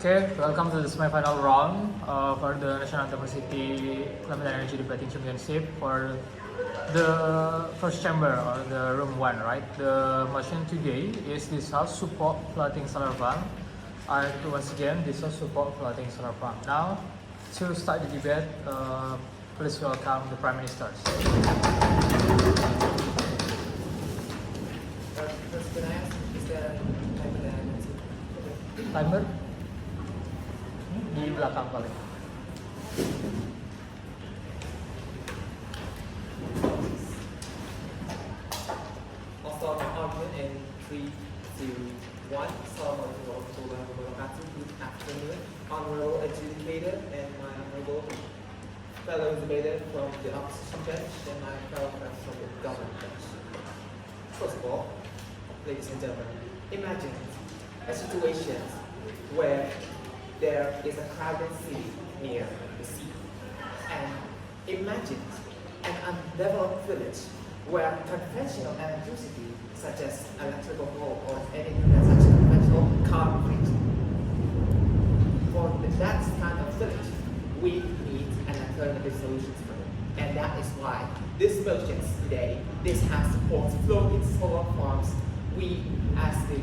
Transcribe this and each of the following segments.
Okay, welcome to the semi-final round for the National Intervarsity Climate and Energy Debating Championship for the first chamber or the room 1, right? The motion today is this House support floating solar farm. And once again, this House support floating solar farm. Now, to start the debate, please welcome the Prime Minister. First, can I ask, is there a timer that I can see? Timer? Di belakang paling. I'll start my argument in 3, 2, 1. Assalamualaikum warahmatullahi wabarakatuh. Good afternoon, honorable adjudicator and my honorable fellow debater from the opposition bench and my fellow friends from the government bench. First of all, ladies and gentlemen, imagine a situation where there is a crowded city near the sea. And imagine an undeveloped village where conventional electricity, such as electrical pole or anything that's such as conventional, can't reach. For that kind of village, we need an alternative solution for it. And that is why this motion today, this has supports floating solar farms. We, as the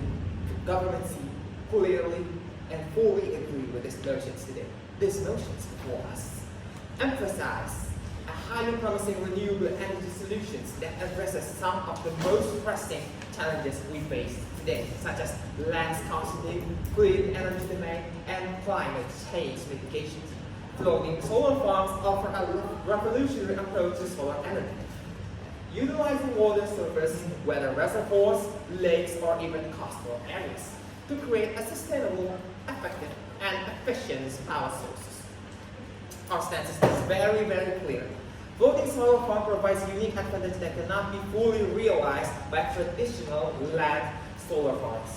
government, see clearly and fully agree with these motions today. These motions before us emphasize a highly promising renewable energy solutions that addresses some of the most pressing challenges we face today, such as land scarcity, clean energy demand, and climate change mitigation. Floating solar farms offer a revolutionary approach to solar energy, utilizing water surface, whether reservoirs, lakes, or even coastal areas, to create a sustainable, effective, and efficient power sources. Our stance is very, very clear. Floating solar farm provides unique advantage that cannot be fully realized by traditional land solar farms.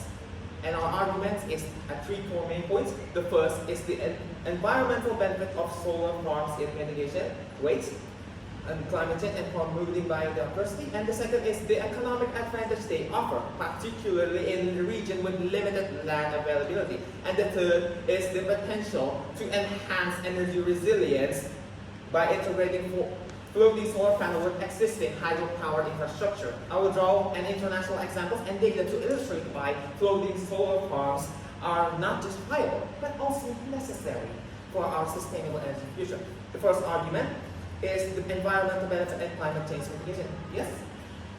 And our argument is at 3 core main points. The first is the environmental benefit of solar farms in mitigation, waste, and climate change and promoting biodiversity. And the second is the economic advantage they offer, particularly in the region with limited land availability. And the third is the potential to enhance energy resilience by integrating floating solar panels with existing hydropower infrastructure. I will draw an international examples and data to illustrate why floating solar farms are not just viable, but also necessary for our sustainable energy future. The first argument is the environmental benefit and climate change mitigation. Yes?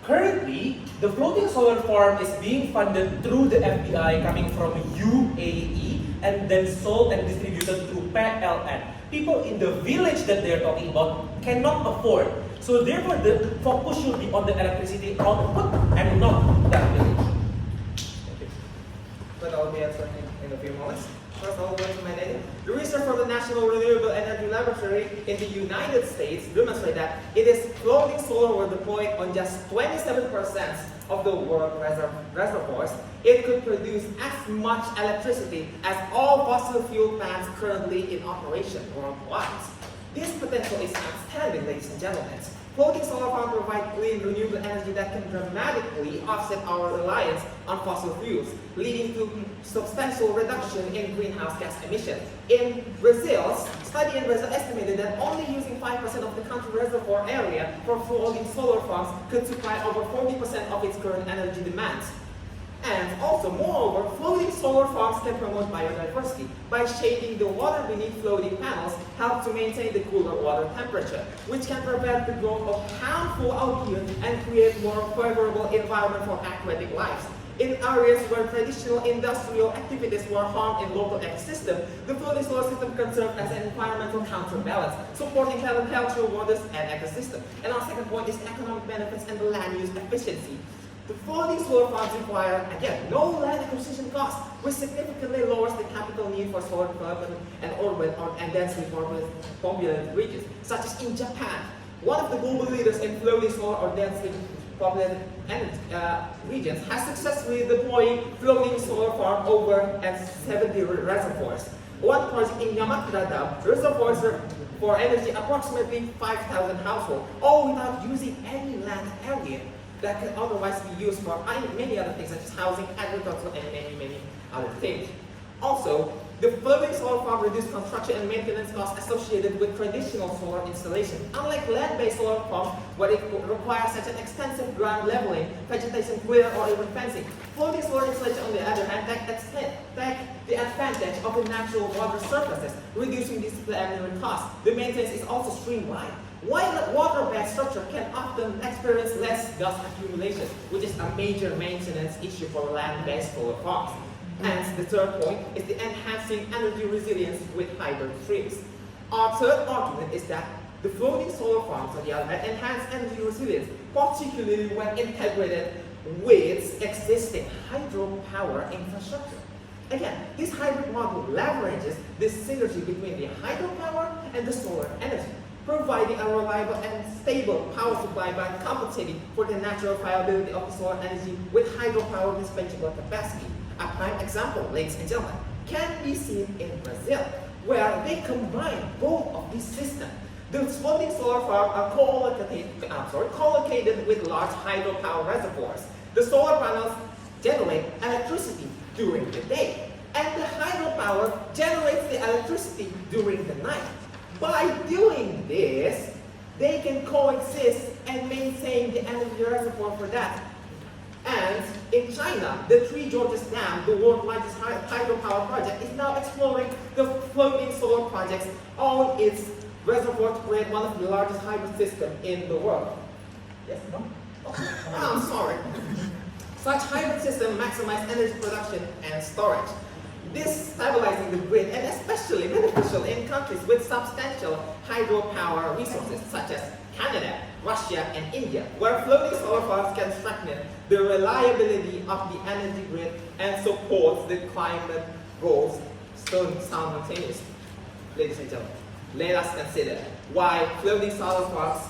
Currently, the floating solar farm is being funded through the FDI coming from UAE and then sold and distributed through PLN. People in the village that they're talking about cannot afford. So therefore, the focus should be on the electricity output and not that village. Okay. But I'll be answering in a few moments. First, I'll go to my data. The research from the National Renewable Energy Laboratory in the United States demonstrate that it is floating solar were deployed on just 27% of the world reservoirs. It could produce as much electricity as all fossil fuel plants currently in operation worldwide. This potential is outstanding, ladies and gentlemen. Floating solar farms provide clean, renewable energy that can dramatically offset our reliance on fossil fuels, leading to substantial reduction in greenhouse gas emissions. In Brazil, study in Brazil estimated that only using 5% of the country reservoir area for floating solar farms could supply over 40% of its current energy demands. And also, moreover, floating solar farms can promote biodiversity. By shading the water beneath floating panels, help to maintain the cooler water temperature, which can prevent the growth of harmful algae and create more favorable environment for aquatic life. In areas where traditional industrial activities were harmed in local ecosystem, the floating solar system can serve as an environmental counterbalance, supporting healthy waters and ecosystem. And our second point is economic benefits and the land use efficiency. The floating solar farms require, again, no land acquisition cost, which significantly lowers the capital need for solar development and urban and densely populated regions, such as in Japan. One of the global leaders in floating solar or densely populated regions has successfully deployed floating solar farm over 70 reservoirs. One project in Yamagata reservoirs for energy approximately 5,000 households, all without using any land area that can otherwise be used for many other things such as housing, agriculture, and many other things. Also, The floating solar farm reduces construction and maintenance costs associated with traditional solar installation. Unlike land-based solar farms, where it requires such an extensive ground leveling, vegetation clear, or even fencing, floating solar installation, on the other hand, take the advantage of the natural water surfaces, reducing these preliminary costs. The maintenance is also streamlined. While a water-based structure can often experience less dust accumulation, which is a major maintenance issue for land-based solar farms. Hence, the third point is the enhancing energy resilience with hybrid streams. Our third argument is that the floating solar farms, on the other hand, enhance energy resilience, particularly when integrated with existing hydropower infrastructure. Again, this hybrid model leverages the synergy between the hydropower and the solar energy, providing a reliable and stable power supply by compensating for the natural viability of the solar energy with hydropower dispatchable capacity. A prime example, ladies and gentlemen, can be seen in Brazil, where they combine both of these systems. The floating solar farms are co-located with large hydropower reservoirs. The solar panels generate electricity during the day, and the hydropower generates the electricity during the night. By doing this, they can coexist and maintain the energy reservoir for that. And in China, the Three Gorges Dam, the world's largest hydropower project, is now exploring the floating solar projects on its reservoir to create one of the largest hybrid systems in the world. Yes, no? Oh, I'm sorry. Such hybrid systems maximize energy production and storage. This stabilizing the grid and especially beneficial in countries with substantial hydropower resources such as Canada, Russia, and India, where floating solar farms can strengthen the reliability of the energy grid and support the climate goals simultaneously. Ladies and gentlemen, let us consider why floating solar farms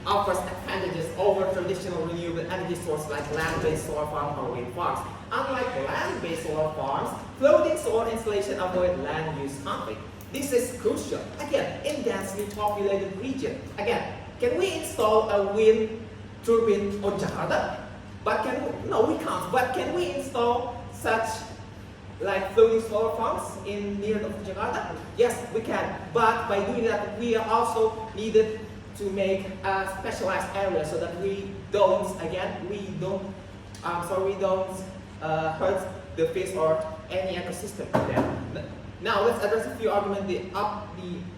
offers advantages over traditional renewable energy sources like land-based solar farms or wind farms. Unlike land-based solar farms, floating solar installation avoid land use conflict. This is crucial, again, in densely populated region. Again, can we install a wind turbine on Jakarta? But no, we can't. But can we install such like floating solar farms in near of Jakarta? Yes, we can. But by doing that, we are also needed to make a specialized area so that we don't hurt the fish or any ecosystem there. Now let's address a few arguments the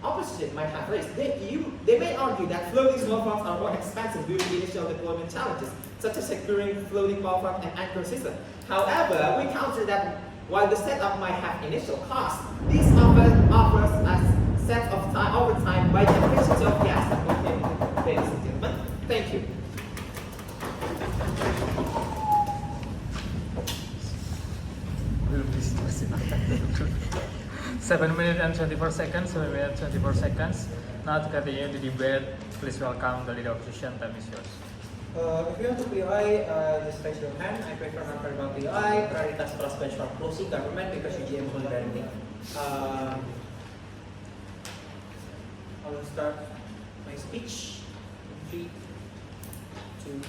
opposition might have raised. They may argue that floating solar farms are more expensive due to the initial deployment challenges, such as securing floating power farm and anchor system. However, we counter that while the setup might have initial costs, this offers a set of time over time by the efficiency of gas. Ladies and gentlemen, thank you. Belum diskusi. 7 minutes and 24 seconds. 7 minutes and 24 seconds. Now to continue the debate, please welcome the leader of opposition. Time is yours. If you want to POI, just raise your hand. I prefer non-verbal POI, prioritas cross benchmark closing government because UGM will guarantee. I will start my speech. 3, 2.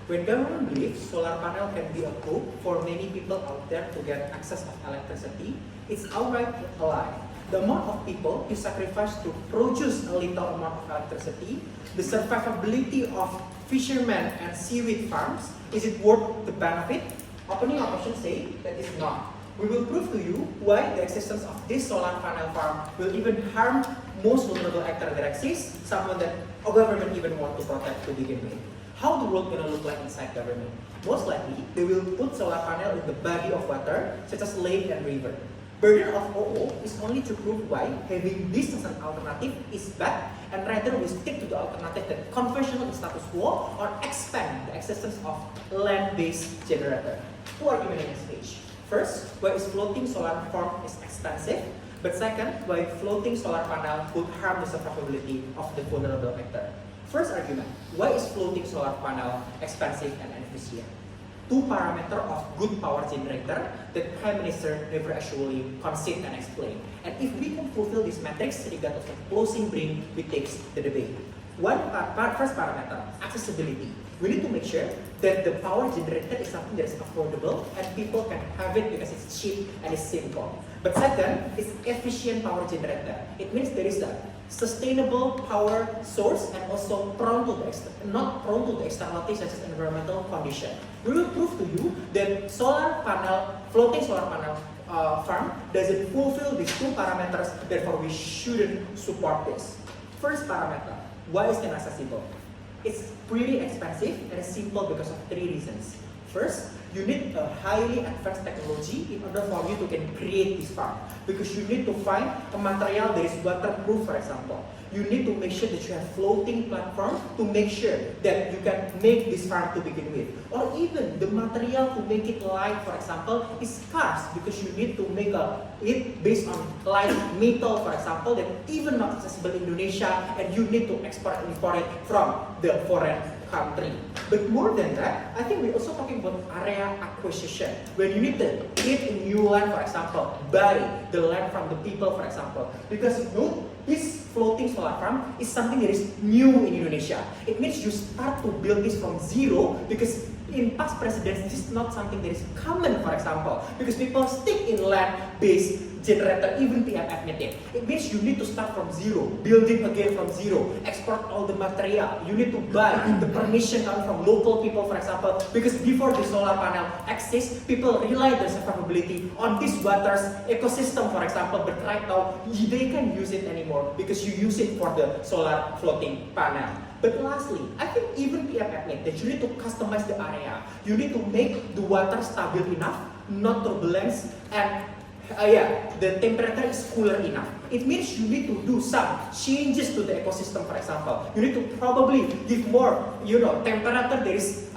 When government believes solar panel can be a hope for many people out there to get access of electricity, it's outright a lie. The amount of people you sacrifice to produce a little amount of electricity, the survivability of fishermen and seaweed farms, is it worth the benefit? Opinion options say that it's not. We will prove to you why the existence of this solar panel farm will even harm most vulnerable actor that exists, someone that a government even want to protect to begin with. How the world gonna look like inside government? Most likely, they will put solar panel in the body of water, such as lake and river. Burden of OO is only to prove why having this as an alternative is bad, and rather we stick to the alternative that conventional status quo or expand the existence of land-based generator. Two arguments in this page. First, why is floating solar farm is expensive, but second, why floating solar panel could harm the survivability of the vulnerable actor. First argument, why is floating solar panel expensive and inefficient? Two parameters of good power generator that Prime Minister never actually consider and explain. And if we can fulfill this matrix, regardless of closing bring, we take the debate. First parameter, accessibility. We need to make sure that the power generated is something that is affordable and people can have it because it's cheap and it's simple. But second, it's efficient power generator. It means there is a sustainable power source and also not prone to the externalities such as environmental condition. We will prove to you that floating solar panel farm doesn't fulfill these two parameters, therefore we shouldn't support this. First parameter, why is it inaccessible? It's pretty expensive and it's simple because of three reasons. First, you need a highly advanced technology in order for you to can create this farm, because you need to find a material that is waterproof, for example. You need to make sure that you have floating platform to make sure that you can make this farm to begin with. Or even the material to make it light, for example, is scarce because you need to make it based on light metal, for example, that even not accessible in Indonesia, and you need to export and import it from the foreign country. But more than that, I think we're also talking about area acquisition. When you need to get a new land, for example, buy the land from the people, for example. Because this floating solar farm is something that is new in Indonesia. It means you start to build this from zero, because in past presidents, this is not something that is common, for example, because people stick in land-based generator, even PM admitted. It means you need to start from zero, building again from zero, export all the material. You need to buy the permission coming from local people, for example, because before the solar panel exists, people rely their survivability on this water's ecosystem, for example, but right now, they can't use it anymore because you use it for the solar floating panel. But lastly, I think even PM admit that you need to customize the area. You need to make the water stable enough, not turbulence, and the temperature is cooler enough. It means you need to do some changes to the ecosystem, for example. You need to probably give more, temperature that is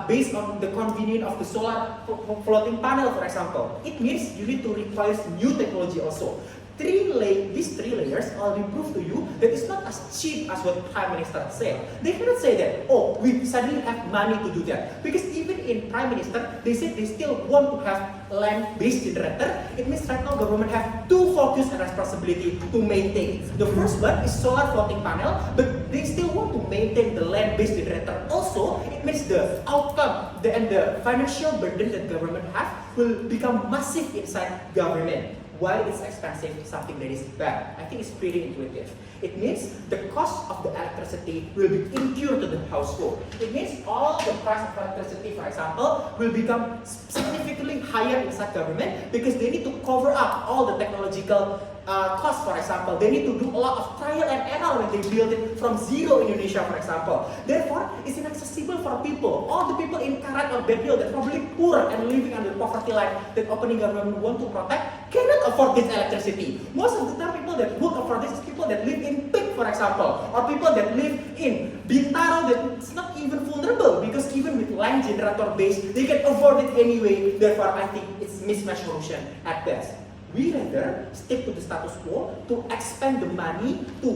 based on the convenience of the solar floating panel, for example. It means you need to require new technology also. These three layers already prove to you that it's not as cheap as what Prime Minister said. They cannot say that, oh, we suddenly have money to do that. Because even in Prime Minister, they said they still want to have land-based generator. It means right now government have two focus and responsibility to maintain. The first one is solar floating panel, but they still want to maintain the land-based generator. Also, it means the outcome and the financial burden that government have will become massive inside government. Why it's expensive is something that is bad. I think it's pretty intuitive. It means the cost of the electricity will be incurred to the household. It means all the price of electricity, for example, will become significantly higher inside government because they need to cover up all the technological costs, for example. They need to do a lot of trial and error when they build it from zero in Indonesia, for example. Therefore, it's inaccessible for people. All the people in Karat or Bedil that probably poor and living under poverty line that opening government want to protect cannot afford this electricity. Most of the time, people that would afford this is people that live in Pik, for example, or people that live in Bintaro that's not even vulnerable because even with land generator base, they can afford it anyway. Therefore, I think it's mismatch solution at best. We rather stick to the status quo to expand the money, to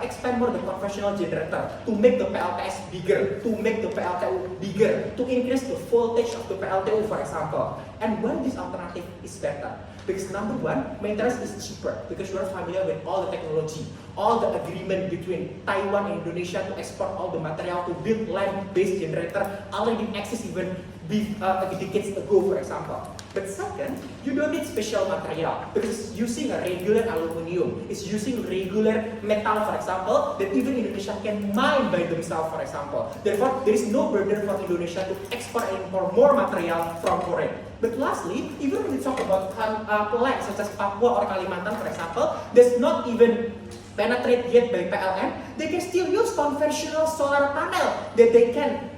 expand more the conventional generator, to make the PLTS bigger, to make the PLTU bigger, to increase the voltage of the PLTU, for example. And why this alternative is better? Because number one, maintenance is cheaper because you are familiar with all the technology, all the agreement between Taiwan and Indonesia to export all the material to build land-based generator already exists even decades ago, for example. But second, you don't need special material because it's using a regular aluminium, it's using regular metal, for example, that even Indonesia can mine by themselves, for example. Therefore, there is no burden for Indonesia to export and import more material from Korea. But lastly, even when we talk about plants such as Papua or Kalimantan, for example, that's not even penetrated yet by PLN, they can still use conventional solar panel that they can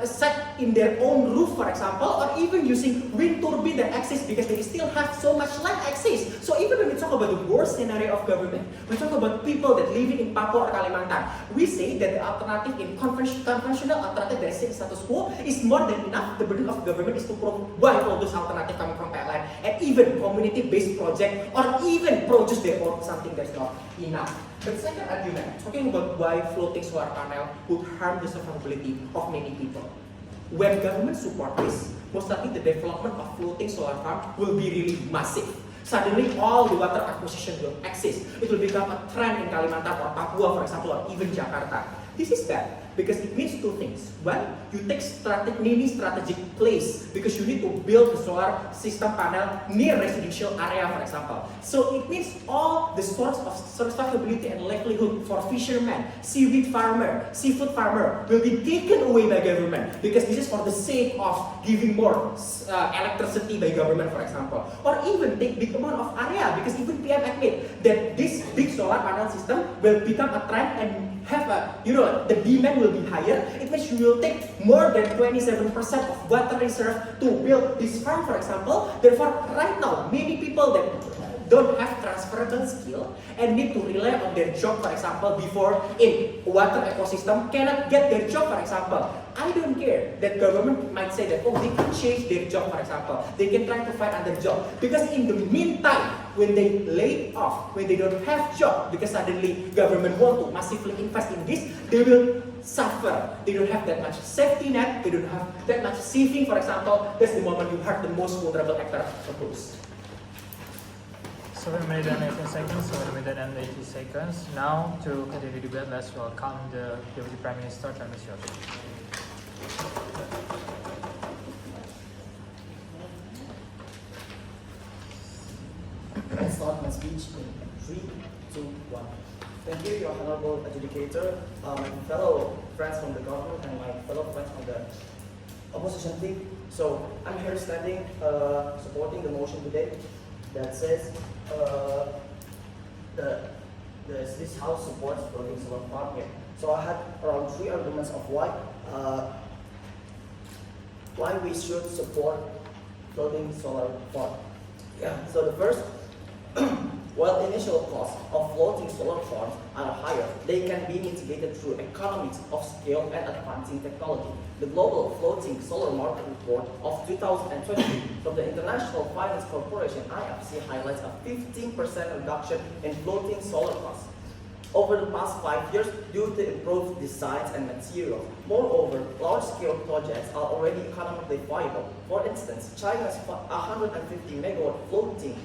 set in their own roof, for example, or even using wind turbine that exists because they still have so much land access. So even when we talk about the worst scenario of government, we talk about people that living in Papua or Kalimantan, we say that the alternative in conventional alternative that is in status quo is more than enough. The burden of government is to provide all those alternatives coming from PLN and even community-based project or even produce their own something that's not enough. But second argument, talking about why floating solar panel would harm the survivability of many people. When government support this, most likely the development of floating solar farm will be really massive. Suddenly all the water acquisition will exist. It will become a trend in Kalimantan or Papua, for example, or even Jakarta. This is bad because it means two things. One, you take many strategic place because you need to build the solar system panel near residential area, for example. So it means all the source of survivability and livelihood for fishermen, seaweed farmer, seafood farmer will be taken away by government because this is for the sake of giving more electricity by government, for example. Or even take big amount of area because even PM admit that this big solar panel system will become a trend and have a, the demand will be higher. It means you will take more than 27% of water reserve to build this farm, for example. Therefore, right now, many people that don't have transferable skill and need to rely on their job, for example, before in water ecosystem cannot get their job, for example. I don't care that government might say that, oh, they can change their job, for example. They can try to find another job. Because in the meantime, when they lay off, when they don't have job, because suddenly government want to massively invest in this, they will suffer. They don't have that much safety net, they don't have that much saving, for example. That's the moment you hurt the most vulnerable actor opposed. 7 minutes and 18 seconds, 7 minutes and 80 seconds. Now, to continue the debate, let's welcome the Deputy Prime Minister, Chandra Syoto. I start my speech in 3, 2, 1. Thank you, Your Honorable Adjudicator, my fellow friends from the government, and my fellow friends from the opposition team. So, I'm here standing supporting the motion today that says this House supports floating solar farm here. So I had around 3 arguments of why we should support floating solar farm. Yeah. So the first, while initial costs of floating solar farms are higher, they can be mitigated through economies of scale and advancing technology. The Global Floating Solar Market Report of 2020 from the International Finance Corporation (IFC) highlights a 15% reduction in floating solar costs over the past 5 years due to improved designs and materials. Moreover, large-scale projects are already economically viable. For instance, China's 150 megawatt floating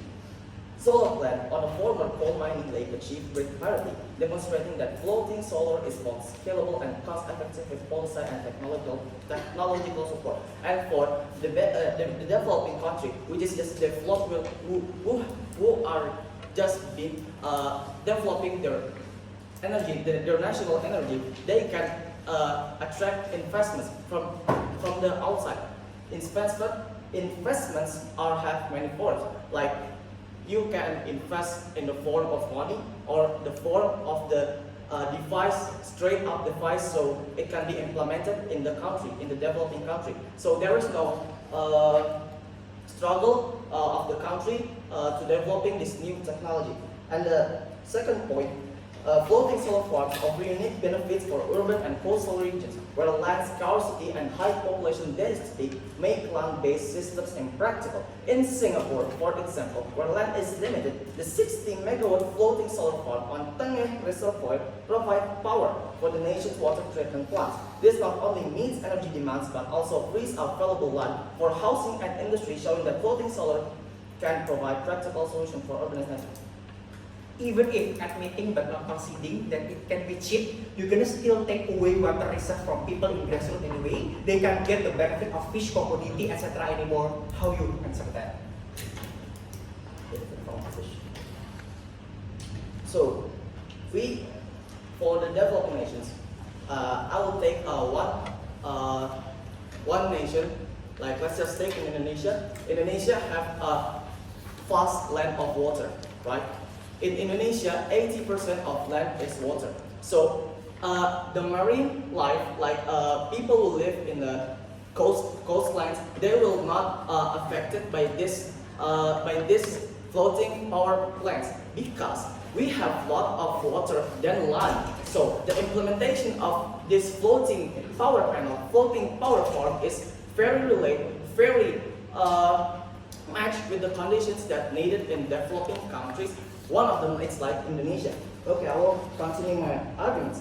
solar plant on a former coal mining lake achieved grid parity, demonstrating that floating solar is both scalable and cost-effective with policy and technological support. And for the developing country, which is just developing, who are just been developing their energy, their national energy, they can attract investments from the outside. Investments have many forms, like you can invest in the form of money or the form of the device, straight up device, so it can be implemented in the country, in the developing country. So there is no struggle of the country to developing this new technology. And the second point, floating solar farms offer unique benefits for urban and coastal regions, where land scarcity and high population density make land-based systems impractical. In Singapore, for example, where land is limited, the 60 megawatt floating solar farm on Tengeh Reservoir provides power for the nation's water treatment plants. This not only meets energy demands, but also frees up valuable land for housing and industry, showing that floating solar can provide practical solutions for urbanization. Even if admitting but not conceding that it can be cheap, you're gonna still take away water reserve from people in grassroots anyway. They can't get the benefit of fish commodity, etc. anymore. How you answer that? So, for the developing nations, I will take one nation, like let's just take in Indonesia. Indonesia have a vast land of water, right? In Indonesia, 80% of land is water. So the marine life, like people who live in the coastlines, they will not affected by this floating power plants because we have a lot of water than land. So the implementation of this floating power farm is very matched with the conditions that needed in developing countries. One of them is like Indonesia. Okay, I will continue my arguments.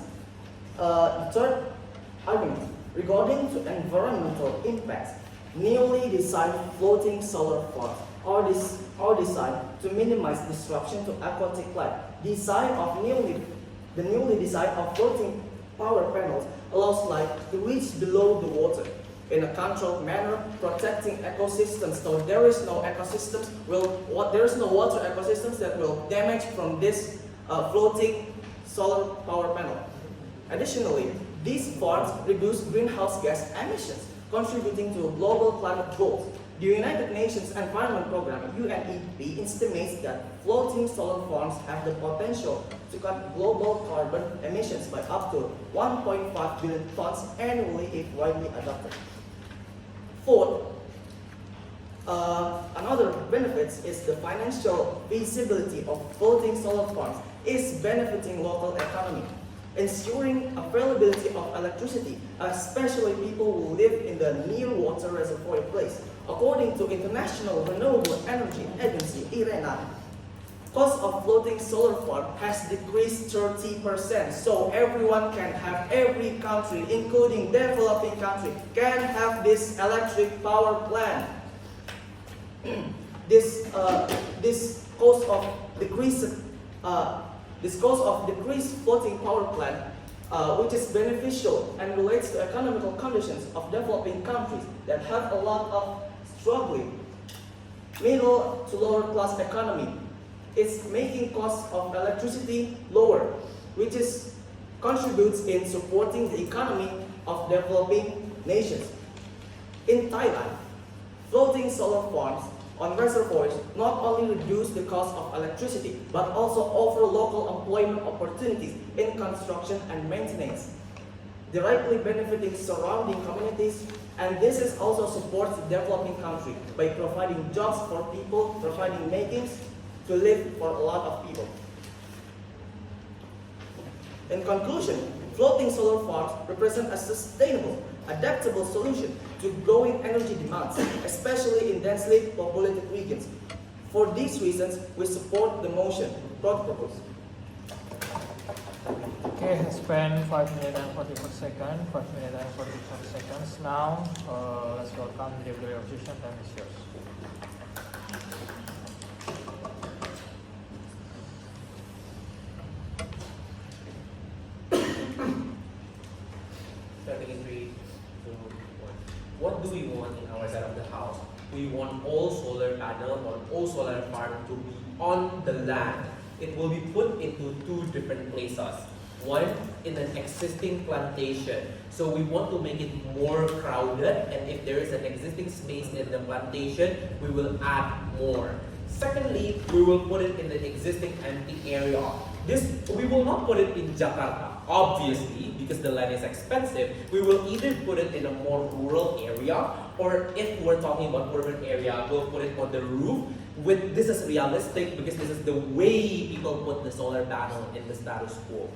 The third argument, regarding to environmental impacts, newly designed floating solar farms are designed to minimize disruption to aquatic life. The newly designed floating power panels allows light to reach below the water in a controlled manner, protecting ecosystems. So there is no there is no water ecosystems that will damage from this floating solar power panel. Additionally, these farms reduce greenhouse gas emissions, contributing to global climate goals. The United Nations Environment Programme, UNEP, estimates that floating solar farms have the potential to cut global carbon emissions by up to 1.5 billion tons annually if widely adopted. Fourth, another benefit is the financial feasibility of floating solar farms is benefiting local economy, ensuring availability of electricity, especially people who live in the near water reservoir place. According to International Renewable Energy Agency, IRENA, cost of floating solar farm has decreased 30%. So everyone can have, every country, including developing country, can have this electric power plant. This cost of decreased floating power plant, which is beneficial and relates to economical conditions of developing countries that have a lot of struggling middle to lower class economy. It's making costs of electricity lower, which contributes in supporting the economy of developing nations. In Thailand, floating solar farms on reservoirs not only reduce the cost of electricity, but also offer local employment opportunities in construction and maintenance, directly benefiting surrounding communities, and this also supports the developing country by providing jobs for people, providing makings to live for a lot of people. In conclusion, floating solar farms represent a sustainable, adaptable solution to growing energy demands, especially in densely populated regions. For these reasons, we support the motion proposed. Okay, I spent 5 minutes and 44 seconds. 5 minutes and 44 seconds. Now, let's welcome the delivery of session. Time is yours. Starting in 3, 2, 1. What do we want in our side of the house? We want all solar panel or all solar farm to be on the land. It will be put into 2 different places. One, in an existing plantation. So we want to make it more crowded, and if there is an existing space in the plantation, we will add more. Secondly, we will put it in the existing empty area. We will not put it in Jakarta, obviously, because the land is expensive. We will either put it in a more rural area, or if we're talking about urban area, we'll put it on the roof. This is realistic because this is the way people put the solar panel in the status quo.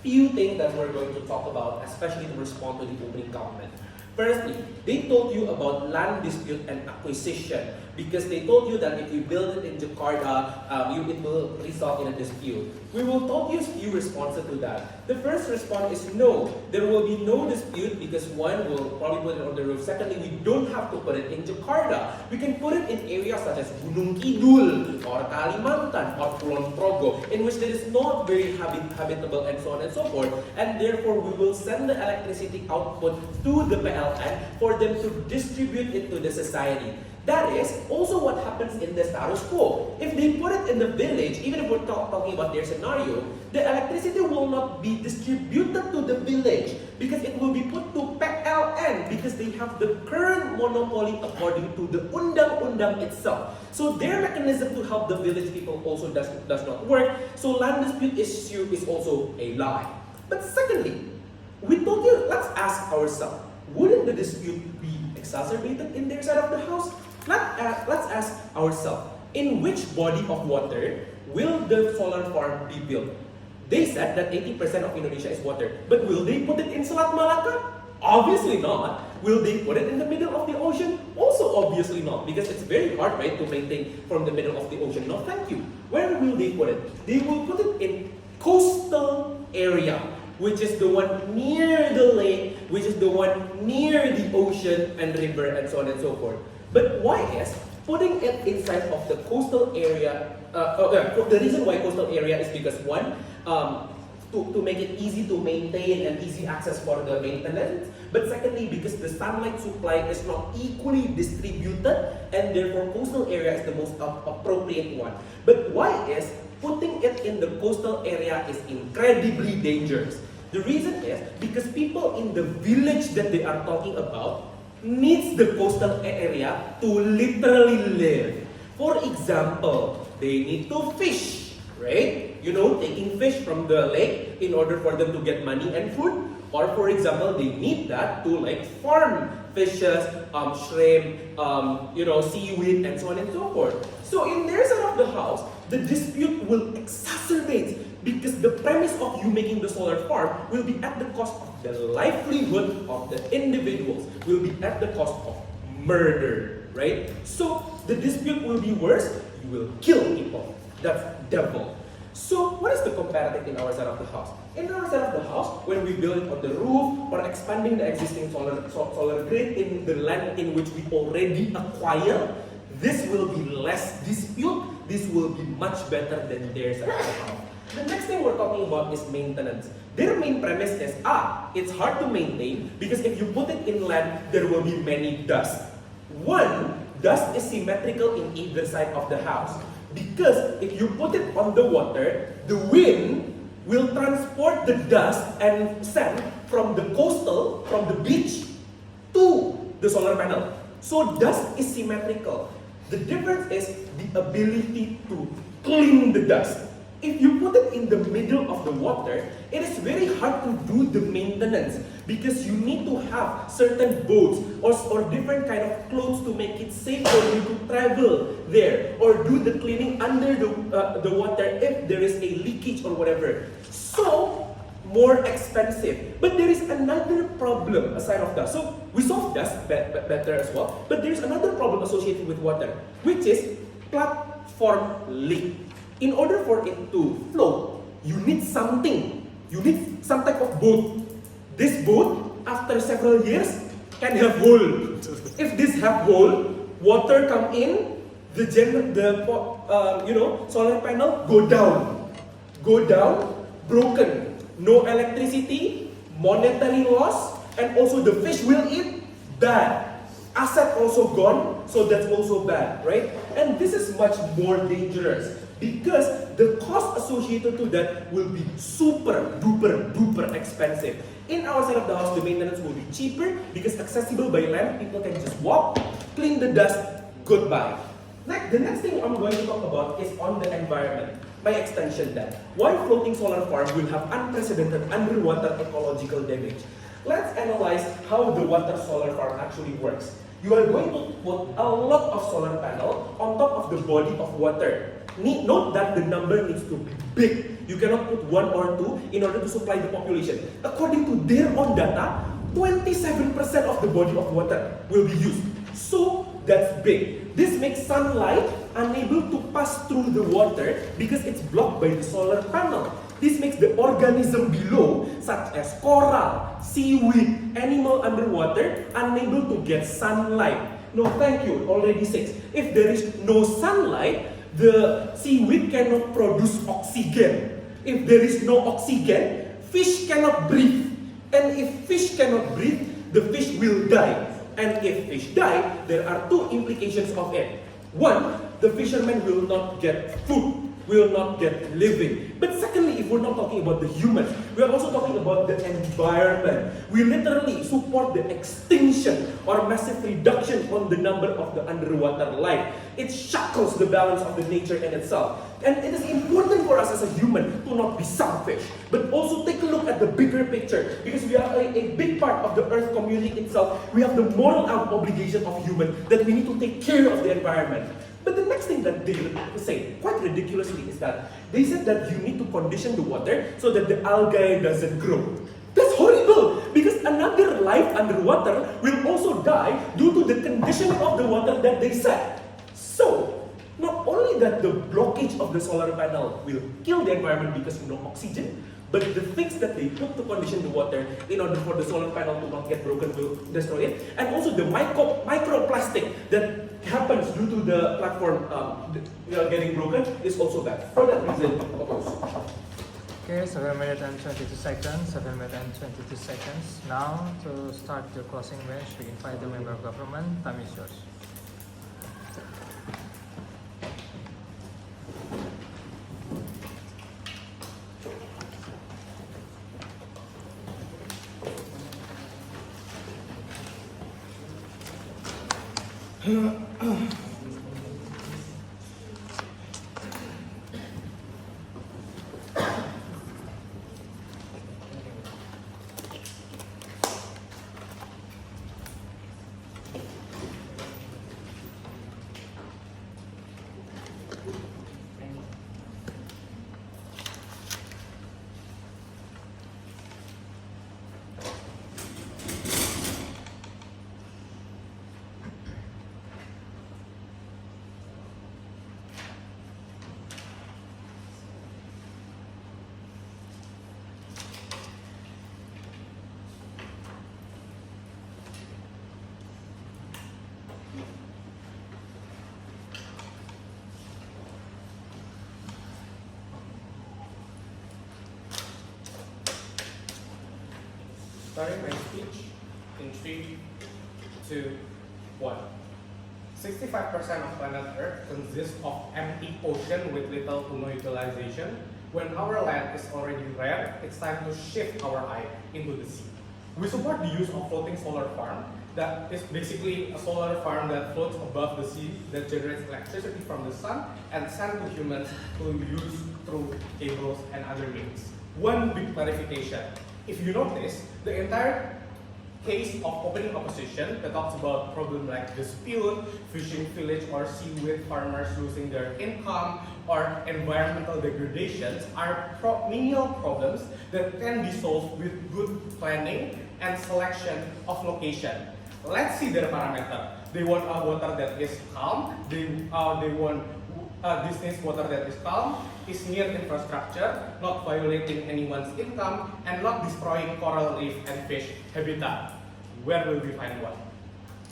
Few things that we're going to talk about, especially to respond to the opening comment. Firstly, they told you about land dispute and acquisition because they told you that if you build it in Jakarta, it will result in a dispute. We will talk you a few responses to that. The first response is no, there will be no dispute because one, will probably put it on the roof. Secondly, we don't have to put it in Jakarta. We can put it in areas such as Gunung Kidul or Kalimantan or Kulon Progo, in which there is not very habitable and so on and so forth. And therefore, we will send the electricity output to the PLN for them to distribute it to the society. That is also what happens in the status quo. If they put it in the village, even if we're talking about their scenario, the electricity will not be distributed to the village because it will be put to PLN because they have the current monopoly according to the undang-undang itself. So their mechanism to help the village people also does not work. So land dispute issue is also a lie. But secondly, we told you, let's ask ourselves, wouldn't the dispute be exacerbated in their side of the house? Let's ask ourselves, in which body of water will the solar farm be built? They said that 80% of Indonesia is water, but will they put it in Selat Malaka? Obviously not. Will they put it in the middle of the ocean? Also obviously not, because it's very hard, right, to maintain from the middle of the ocean. No, thank you. Where will they put it? They will put it in coastal area, which is the one near the lake, which is the one near the ocean and river and so on and so forth. But why is putting it inside of the coastal area, the reason why coastal area is because one, to make it easy to maintain and easy access for the maintenance. But secondly, because the sunlight supply is not equally distributed, and therefore coastal area is the most appropriate one. But why is putting it in the coastal area is incredibly dangerous? The reason is because people in the village that they are talking about needs the coastal area to literally live. For example, they need to fish, right? You know, taking fish from the lake in order for them to get money and food. Or for example, they need that to like farm fishes, shrimp, seaweed, and so on and so forth. So in their side of the house, the dispute will exacerbate because the premise of you making the solar farm will be at the cost of the livelihood of the individuals, will be at the cost of murder, right? So the dispute will be worse, you will kill people. That's devil. So what is the comparative in our side of the house? In our side of the house, when we build it on the roof or expanding the existing solar grid in the land in which we already acquire, this will be less dispute, this will be much better than their side of the house. The next thing we're talking about is maintenance. Their main premise is, it's hard to maintain because if you put it inland, there will be many dust. One, dust is symmetrical in either side of the house. Because if you put it on the water, the wind will transport the dust and sand from the coastal, from the beach, to the solar panel. So dust is symmetrical. The difference is the ability to clean the dust. If you put it in the middle of the water, it is very hard to do the maintenance because you need to have certain boats or different kind of clothes to make it safe for you to travel there or do the cleaning under the water if there is a leakage or whatever. So, more expensive. But there is another problem aside of that. So, we solve dust better as well, but there is another problem associated with water, which is platform leak. In order for it to float, you need something. You need some type of boat. This boat, after several years, can have hole. If this have hole, water come in, the solar panel go down, broken. No electricity, monetary loss, and also the fish will eat, bad. Asset also gone, so that's also bad, right? And this is much more dangerous because the cost associated to that will be super duper expensive. In our side of the house, the maintenance will be cheaper because accessible by land, people can just walk, clean the dust, goodbye. The next thing I'm going to talk about is on the environment. By extension that, why floating solar farm will have unprecedented underwater ecological damage. Let's analyze how the water solar farm actually works. You are going to put a lot of solar panel on top of the body of water. Note that the number needs to be big. You cannot put one or two in order to supply the population. According to their own data, 27% of the body of water will be used. So that's big. This makes sunlight unable to pass through the water because it's blocked by the solar panel. This makes the organism below, such as coral, seaweed, animal underwater, unable to get sunlight. No, thank you, already 6. If there is no sunlight, the seaweed cannot produce oxygen. If there is no oxygen, fish cannot breathe. And if fish cannot breathe, the fish will die. And if fish die, there are two implications of it. One, the fishermen will not get food, will not get living. But secondly, if we're not talking about the humans, we are also talking about the environment. We literally support the extinction or massive reduction on the number of the underwater life. It shackles the balance of the nature in itself. And it is important for us as a human to not be selfish, but also take a look at the bigger picture. Because we are a big part of the earth community itself. We have the moral obligation of human that we need to take care of the environment. But the next thing that they say, quite ridiculously, is that they said that you need to condition the water so that the algae doesn't grow. That's horrible! Because another life underwater will also die due to the conditioning of the water that they set. So, not only that the blockage of the solar panel will kill the environment because no oxygen, but the things that they put to condition the water in order for the solar panel to not get broken will destroy it. And also the microplastic that happens due to the platform getting broken is also bad. For that reason, oppose. Okay, 7 minutes and 22 seconds, 7 minutes and 22 seconds. Now, to start the closing bench, we invite the member of government. Time is yours. Starting my speech in 3, 2, 1. 65% of planet Earth consists of empty ocean with little to no utilization. When our land is already rare, it's time to shift our eye into the sea. We support the use of floating solar farm. That is basically a solar farm that floats above the sea that generates electricity from the sun and sent to humans to use through cables and other means. One big clarification. If you notice, the entire case of opening opposition that talks about problems like dispute, fishing village or seaweed farmers losing their income, or environmental degradations are menial problems that can be solved with good planning and selection of location. Let's see their parameter. They want a water that is calm. They want distance water that is calm, is near infrastructure, not violating anyone's income, and not destroying coral reef and fish habitat. Where will we find one?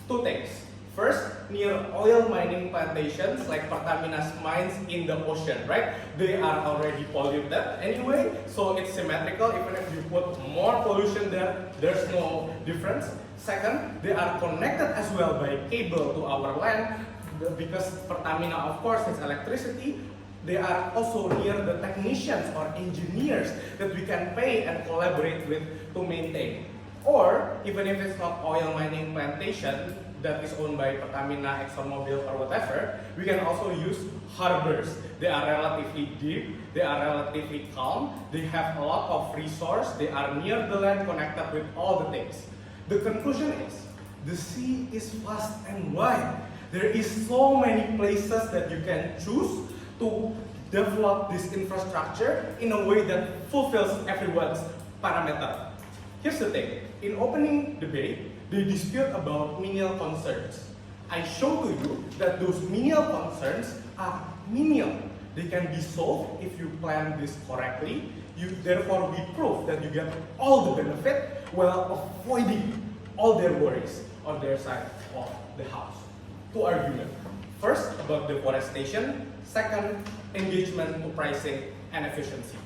Two things. First, near oil mining plantations like Pertamina's mines in the ocean, right? They are already polluted anyway, so it's symmetrical. Even if you put more pollution there, there's no difference. Second, they are connected as well by cable to our land because Pertamina, of course, needs electricity. They are also near the technicians or engineers that we can pay and collaborate with to maintain. Or, even if it's not oil mining plantation that is owned by Pertamina, ExxonMobil, or whatever, we can also use harbors. They are relatively deep, they are relatively calm, they have a lot of resource, they are near the land, connected with all the things. The conclusion is, the sea is vast and wide. There is so many places that you can choose to develop this infrastructure in a way that fulfills everyone's parameter. Here's the thing, in opening debate, they dispute about menial concerns. I show to you that those menial concerns are menial. They can be solved if you plan this correctly. Therefore, we prove that you get all the benefit while avoiding all their worries on their side of the house. Two arguments. First, about deforestation. Second, engagement to pricing and efficiency.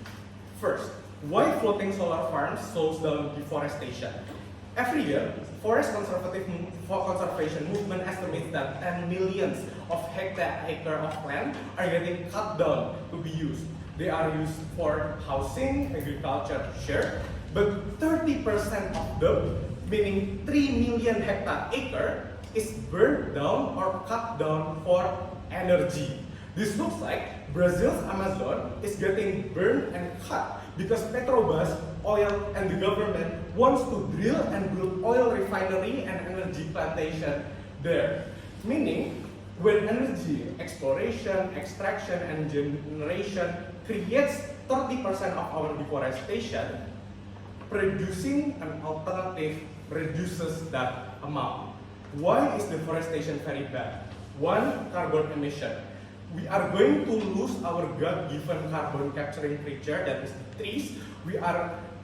First, why floating solar farms slows down deforestation? Every year, forest conservation movement estimates that 10 millions of acre of land are getting cut down to be used. They are used for housing, agriculture, sure, but 30% of them, meaning 3 million acre, is burned down or cut down for energy. This looks like Brazil's Amazon is getting burned and cut because Petrobras, oil, and the government wants to drill and build oil refinery and energy plantation there. Meaning, when energy exploration, extraction, and generation creates 30% of our deforestation, producing an alternative reduces that amount. Why is deforestation very bad? One, carbon emission. We are going to lose our God-given carbon capturing creature, that is the trees.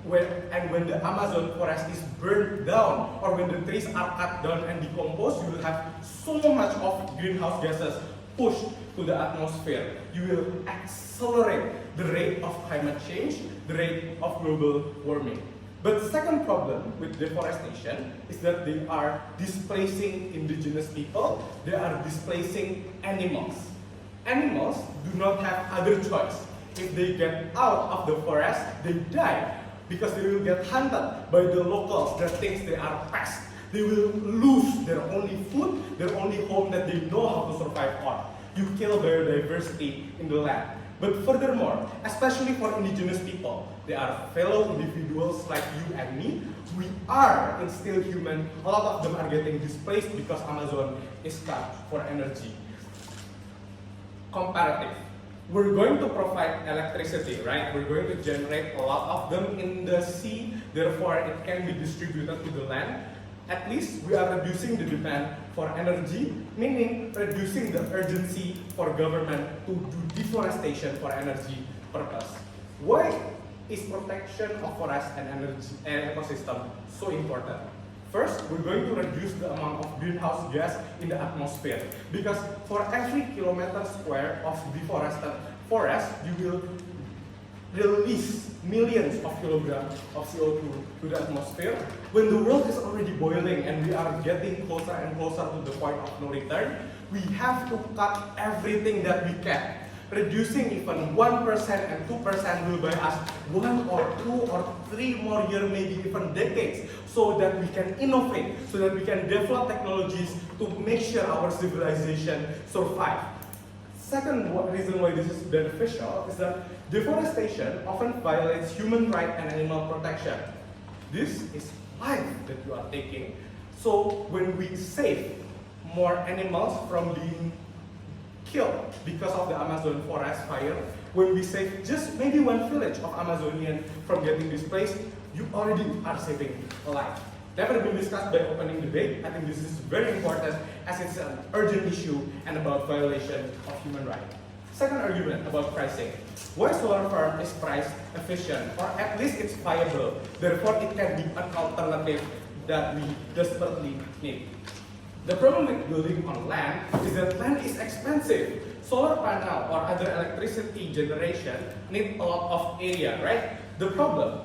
When the Amazon forest is burned down, or when the trees are cut down and decomposed, you will have so much of greenhouse gases pushed to the atmosphere, you will accelerate the rate of climate change, the rate of global warming. But the second problem with deforestation is that they are displacing indigenous people, they are displacing animals. Animals do not have other choice. If they get out of the forest, they die because they will get hunted by the locals that thinks they are pests. They will lose their only food, their only home that they know how to survive on. You kill biodiversity in the land. But furthermore, especially for indigenous people, they are fellow individuals like you and me. We are still human. A lot of them are getting displaced because Amazon is cut for energy. Comparative. We're going to provide electricity, right? We're going to generate a lot of them in the sea, therefore it can be distributed to the land. At least we are reducing the demand for energy, meaning reducing the urgency for government to do deforestation for energy purpose. Why is protection of forest and energy and ecosystem so important? First, we're going to reduce the amount of greenhouse gas in the atmosphere, because for every kilometer square of deforested forest, you will release millions of kilograms of CO2 to the atmosphere. When the world is already boiling and we are getting closer and closer to the point of no return, we have to cut everything that we can. Reducing even 1% and 2% will buy us 1 or 2 or 3 more years, maybe even decades, so that we can innovate, so that we can develop technologies to make sure our civilization survive. Second reason why this is beneficial is that deforestation often violates human rights and animal protection. This is life that you are taking. So when we save more animals from being killed because of the Amazon forest fire, when we save just maybe one village of Amazonian from getting displaced, you already are saving a life. Never been discussed by opening debate. I think this is very important as it's an urgent issue and about violation of human rights. Second argument about pricing. Why solar farm is price efficient, or at least it's viable, therefore it can be an alternative that we desperately need. The problem with building on land is that land is expensive. Solar panel or other electricity generation need a lot of area, right? The problem,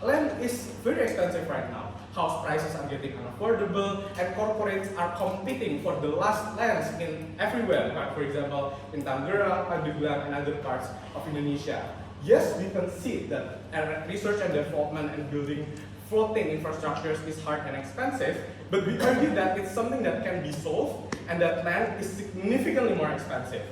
land is very expensive right now. House prices are getting unaffordable, and corporates are competing for the last lands in everywhere. Like for example, in Tangerang, Pandeglang, and other parts of Indonesia. Yes, we can see that research and development and building floating infrastructures is hard and expensive, but we argue that it's something that can be solved, and that land is significantly more expensive.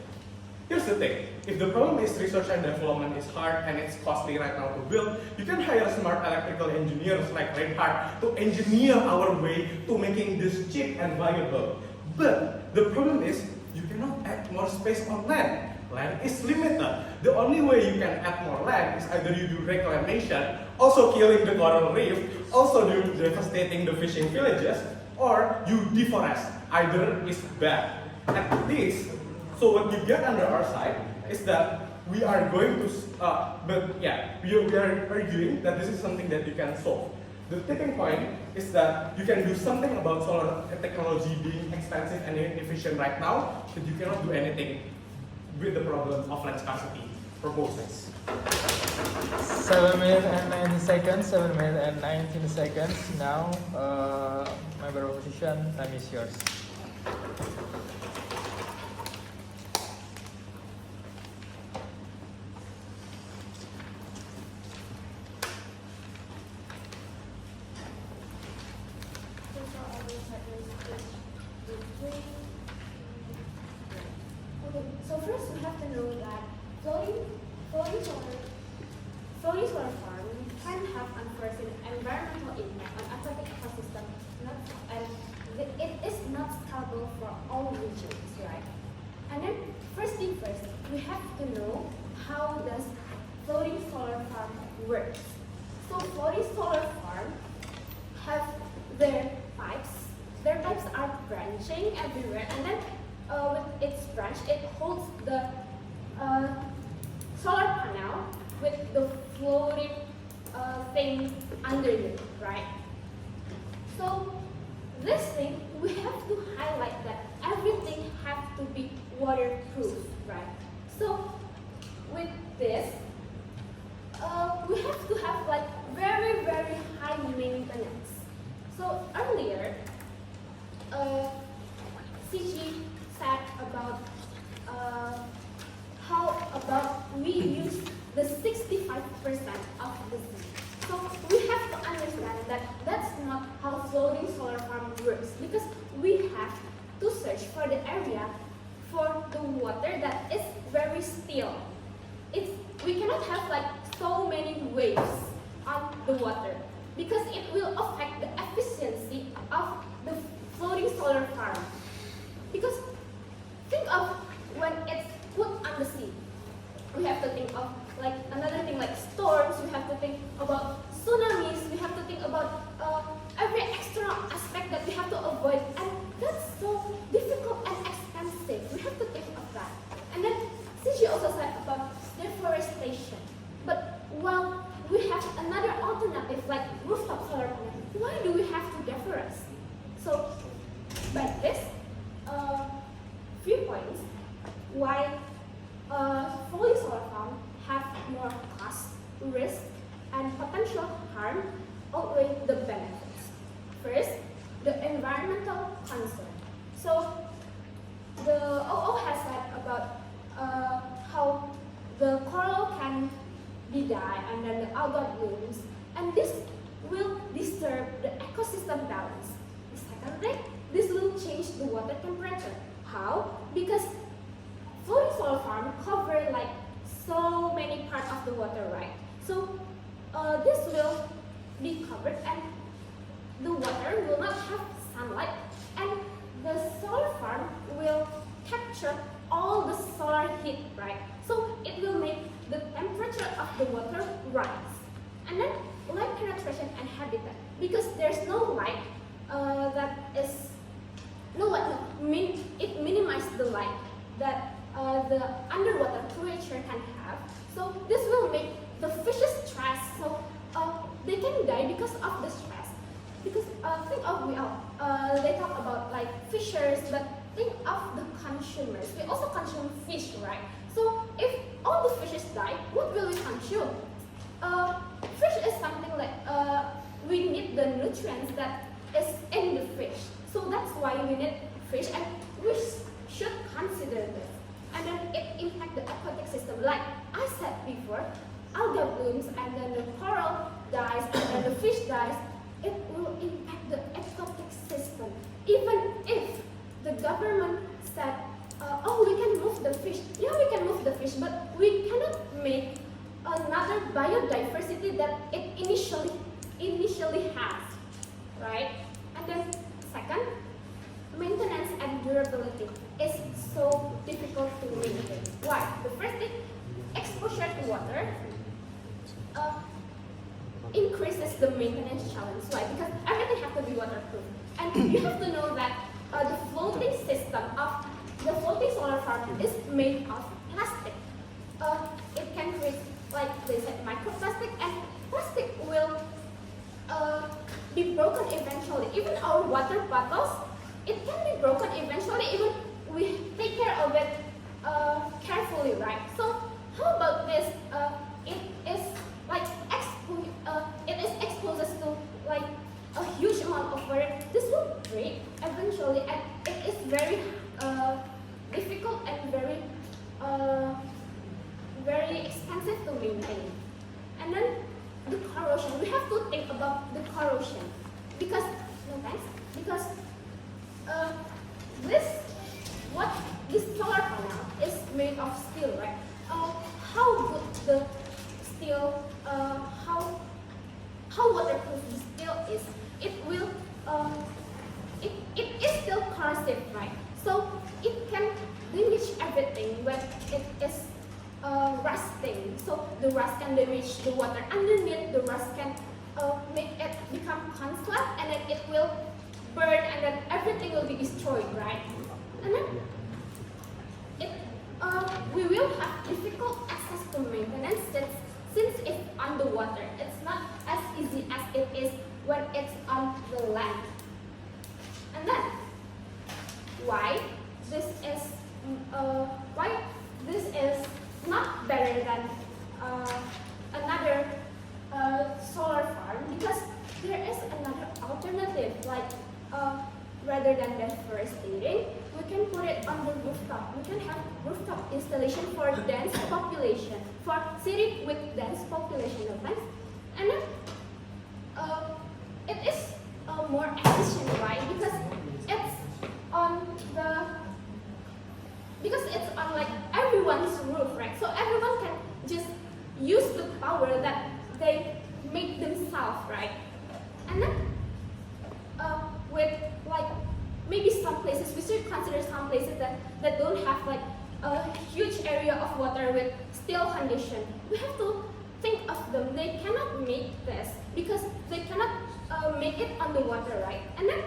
Here's the thing, if the problem is research and development is hard and it's costly right now to build, you can hire smart electrical engineers like Reinhardt to engineer our way to making this cheap and viable. But the problem is, you cannot add more space on land. Land is limited. The only way you can add more land is either you do reclamation, also killing the coral reef, also do devastating the fishing villages, or you deforest. Either is bad. At least, so what you get under our side is that we are going to, we are arguing that this is something that you can solve. The tipping point is that you can do something about solar technology being expensive and inefficient right now, but you cannot do anything with the problem of land scarcity proposals. 7 minutes and 19 seconds. 7 minutes and 19 seconds. Now, member opposition, time is yours. Okay, so first we have to know that floating solar farm can have unforeseen environmental impact on aquatic ecosystem, and it is not scalable for all regions, right? And then first thing first, we have to know how does floating solar farm works. So floating solar farm have their pipes. Their pipes are branching everywhere, and then with its branch, it holds the solar panel with the floating thing underneath, right? So this thing, we have to highlight that everything has to be waterproof, right? So with this, we have to have like very high maintenance. So earlier, CG said about how about we use the 65% of the sea. So we have to understand that that's not how floating solar farm works, because we have to search for the area for the water that is very still. We cannot have like so many waves on the water, because it will affect the efficiency of the floating solar farm. Because think of when it's put on the sea. We have to think of like another thing like storms. We have to think about tsunamis. We have to think about every extra aspect that we have to avoid, and that's so difficult and expensive. We have to think of that. And then CG also said about deforestation. But while we have another alternative like rooftop solar panel, why do we have to deforest? So by this, few points why floating solar farm have more cost, risk, and potential harm outweigh the benefits. First, the environmental concern. So the OO has said about how the coral can be died and then the algae blooms, and this will disturb the ecosystem balance. The second thing, this will change the water temperature. How? Because floating solar farm cover like so many parts of the water, right? So this will be covered, and the water will not have sunlight, and the solar farm will capture all the solar heat, right? So it will make the temperature of the water rise. And then light penetration and habitat, because there's no light it minimizes the light that the underwater creature can have. So this will make the fishes stress, so they can die because of the stress. Because think of they talk about like fishers, but think of the consumers. We also consume fish, right? So if all the fishes die, what will we consume? Fish is something like we need the nutrients that is in the fish. So that's why we need fish, and we should consider this. And then it impacts the aquatic system. Like I said before, algae blooms, and then the coral dies, and then the fish dies. It will impact the aquatic system. Even if the government said, oh, we can move the fish. Yeah, we can move the fish, but we cannot make another biodiversity that it initially has, right? And then second, maintenance and durability is so difficult to maintain. Why? The first thing, exposure to water increases the maintenance challenge. Why? Because everything has to be waterproof. And you have to know that the floating system of the floating solar farm is made of plastic. It can create, like they said, microplastic, and plastic will be broken eventually. Even our water bottles, it can be broken eventually, even we take care of it carefully, right? So how about this? It is like it is exposed to like a huge amount of water. This will break eventually, and it is very difficult and very expensive to maintain. And then the corrosion. We have to think about the corrosion because this solar panel is made of steel, right? How good the steel, how waterproof the steel is? It will it is still corrosive, right? So it can damage everything when it is rusting. So the rust can damage the water underneath. The rust can make it become constant, and then it will burn, and then everything will be destroyed, right? And then we will have difficult access to maintenance since it's underwater. It's not as easy as it is when it's on the land. And then why this is stating, we can put it on the rooftop. We can have rooftop installation for dense population, for city with dense population of times. And then it is more efficient, right? Because it's on like everyone's roof, right? So everyone can just use the power that they make themselves, right? And then with like maybe some places, we should consider some places that don't have like a huge area of water with still condition. We have to think of them. They cannot make this because they cannot make it on the water, right? And then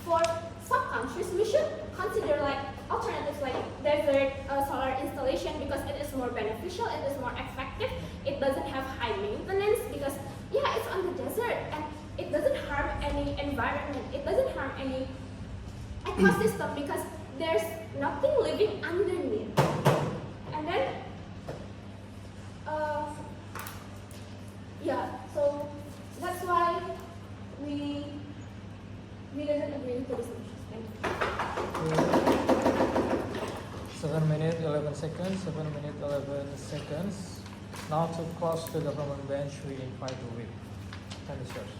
for some countries, we should consider like alternatives like desert solar installation because it is more beneficial, it is more effective, it doesn't have high maintenance because yeah, it's on the desert and it doesn't harm any environment, it doesn't harm any ecosystem because there's nothing living underneath. And then yeah, so that's why we didn't agree to this motion. Thank you. 7 minutes 11 seconds. 7 minutes 11 seconds. Now to cross the government bench, we invite the whip. Time is yours.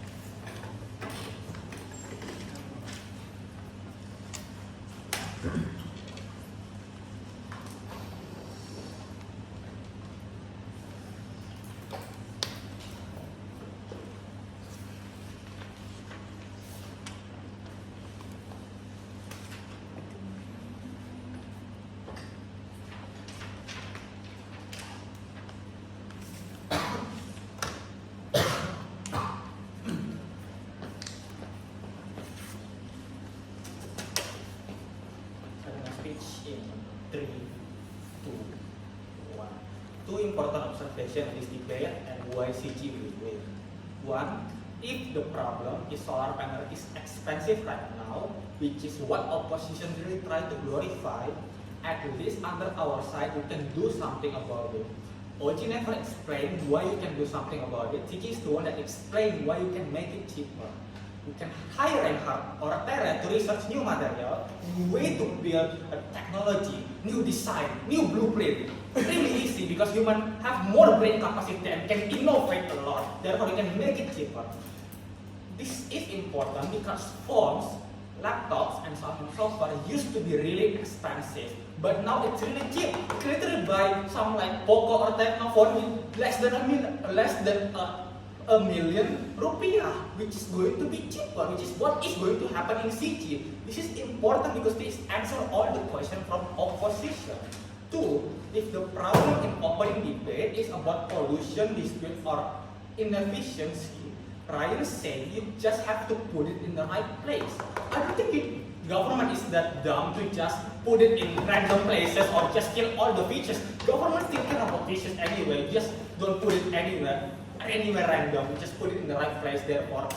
In 3, 2, 1. Two important observations in this debate and why CG will win. One, if the problem is solar panel is expensive right now, which is what opposition really try to glorify, at least under our side we can do something about it. OG never explained why you can do something about it. CG is the one that explained why you can make it cheaper. You can hire Reinhardt or Terra to research new material, new way to build a technology, new design, new blueprint. Really easy because humans have more brain capacity and can innovate a lot. Therefore, you can make it cheaper. This is important because phones, laptops, and software used to be really expensive, but now it's really cheap. You can literally buy some like Poco or Tecno phone with less than a million rupiah, which is going to be cheaper, which is what is going to happen in CG. This is important because this answer all the questions from opposition. Two, if the problem in opening debate is about pollution, dispute, or inefficiency, Ryan said you just have to put it in the right place. I don't think government is that dumb to just put it in random places or just kill all the features. Government thinking about features anyway, just don't put it anywhere random, just put it in the right place. Therefore,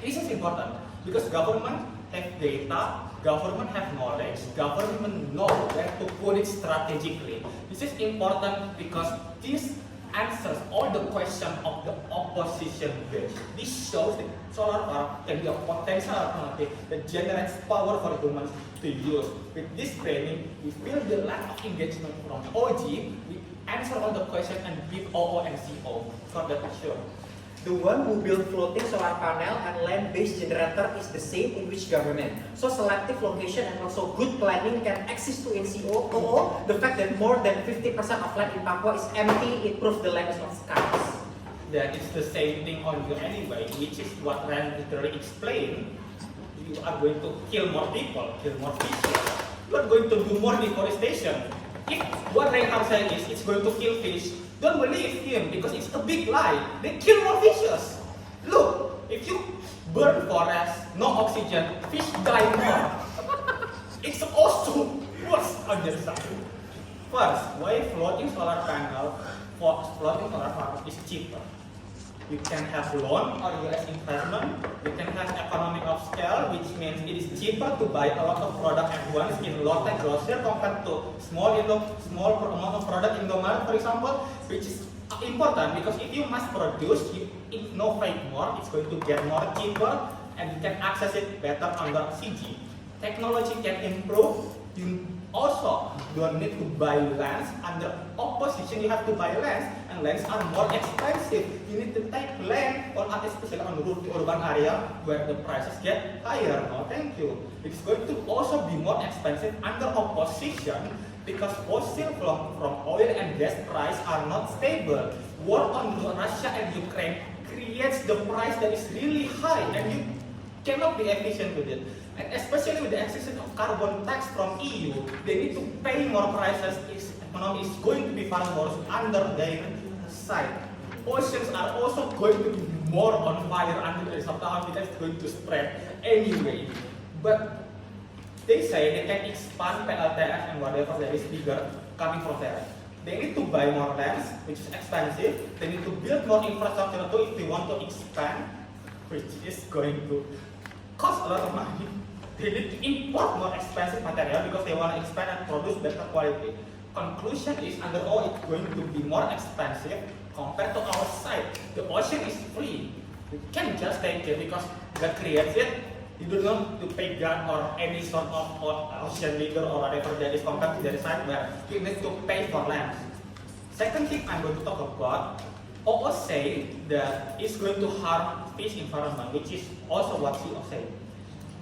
this is important because government have data, government have knowledge, government know where to put it strategically. This is important because this answers all the questions of the opposition bench. This shows that solar power can be a potential alternative that generates power for humans to use. With this framing, we feel the lack of engagement from OG. We answer all the questions and beat OO and CO for that sure. The one who built floating solar panel and land-based generator is the same in which government. So selective location and also good planning can access to NCO. The fact that more than 50% of land in Papua is empty, it proves the land is not scarce. That is the same thing on you anyway, which is what Rand literally explained. You are going to kill more people, kill more fishes. You are going to do more deforestation. If what Reinhardt said is it's going to kill fish, don't believe him because it's a big lie. They kill more fishes. Look, if you burn forest, no oxygen, fish die more. It's also worse on the side. First, why floating solar panel for floating solar farm is cheaper? You can have loan or US investment. You can have economy of scale, which means it is cheaper to buy a lot of product at once in low-tech grocery compared to small amount of product in the market, for example, which is important because if you mass produce, you innovate more, it's going to get more cheaper and you can access it better under CG. technology can improve. You also don't need to buy lands. Under opposition, you have to buy lands, and lands are more expensive. You need to take land, or especially on the urban area where the prices get higher. No, thank you. It's going to also be more expensive under opposition because fossil from oil and gas price are not stable. War on Russia and Ukraine creates the price that is really high, and you cannot be efficient with it. And especially with the existence of carbon tax from EU, they need to pay more prices. Its economy is going to be far worse under their side. Oceans are also going to be more on fire under the Sabta because it's going to spread anyway. But they say they can expand PLTS and whatever that is bigger coming from there. They need to buy more lands, which is expensive. They need to build more infrastructure too if they want to expand, which is going to cost a lot of money. They need to import more expensive material because they want to expand and produce better quality. Conclusion is, under all, it's going to be more expensive compared to our side. The ocean is free. You can just take it because God creates it. You do not need to pay God or any sort of ocean leader or whatever that is compared to the other side where you need to pay for land. Second thing I'm going to talk about, OO say that it's going to harm fish environment, which is also what CO say.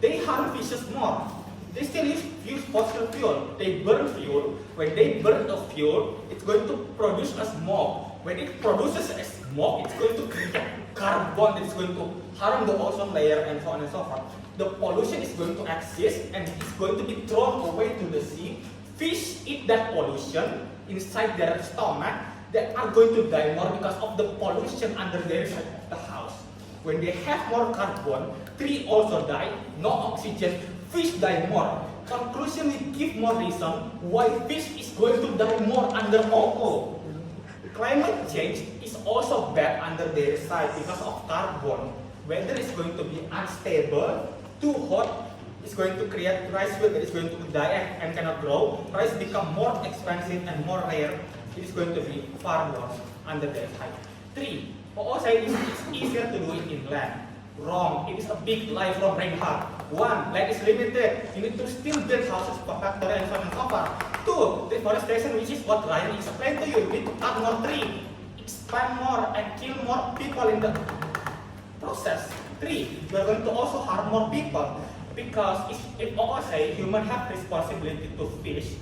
They harm fishes more. They still use fossil fuel. They burn fuel. When they burn the fuel, it's going to produce a smoke. When it produces a smoke, it's going to create carbon that's going to harm the ozone layer and so on and so forth. The pollution is going to exist and it's going to be thrown away to the sea. Fish eat that pollution inside their stomach. They are going to die more because of the pollution under their side of the house. When they have more carbon, trees also die, no oxygen, fish die more. Conclusion, we give more reason why fish is going to die more under OO. Climate change is also bad under their side because of carbon. Weather is going to be unstable, too hot, it's going to create rice field that is going to die and cannot grow. Rice become more expensive and more rare. It is going to be far worse under their side. 3. OO says it's easier to do it inland. Wrong. It is a big lie from Reinhardt. 1. Land is limited. You need to still build houses per factory and so on and so forth. 2. Deforestation, which is what Ryan explained to you. You need to cut more trees, expand more, and kill more people in the process. 3. You are going to also harm more people because if OO say humans have responsibility to fish,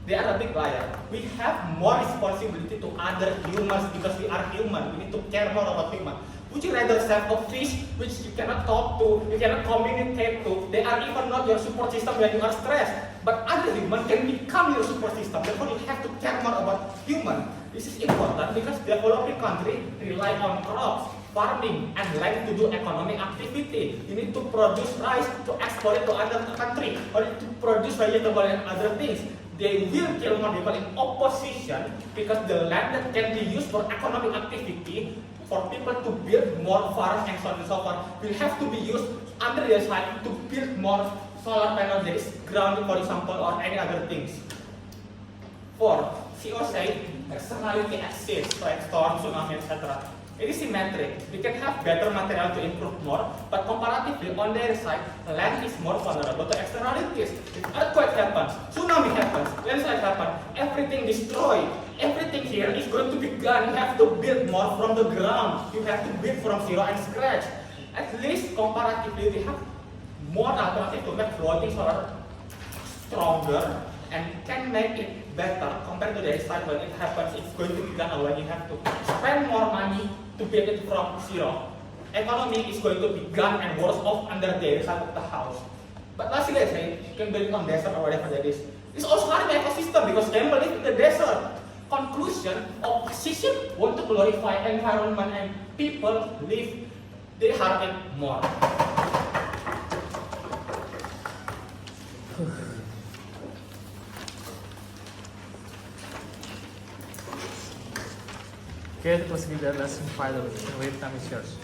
they are a big liar. We have more responsibility to other humans because we are human. We need to care more about humans. Would you rather save a fish which you cannot talk to, you cannot communicate to? They are even not your support system when you are stressed. But other humans can become your support system. Therefore, you have to care more about human. This is important because developing countries rely on crops, farming, and land to do economic activity. You need to produce rice to export it to other country, or to produce vegetable and other things. They will kill more people in opposition because the land that can be used for economic activity for people to build more farms and so on and so forth will have to be used under their side to build more solar panels that is grounded, for example, or any other things. 4. CO say externality exists like storm, tsunami, etc. It is symmetric. We can have better material to improve more, but comparatively on their side, land is more vulnerable to externalities. If earthquake happens, tsunami happens, landslide happens, everything destroyed. Everything here is going to be gone. You have to build more from the ground. You have to build from zero and scratch. At least comparatively, we have more alternative to make floating solar stronger and can make it better compared to the side when it happens. It's going to be gone alone. You have to spend more money to build it from zero. Economy is going to be gone and worse off under the side of the house. But lastly, let's say you can build it on desert or whatever that is. It's also harming the ecosystem because they live in the desert. Conclusion, opposition want to glorify environment and people live, they harm it more. Okay, that was the lesson 5 of the wait time is yours.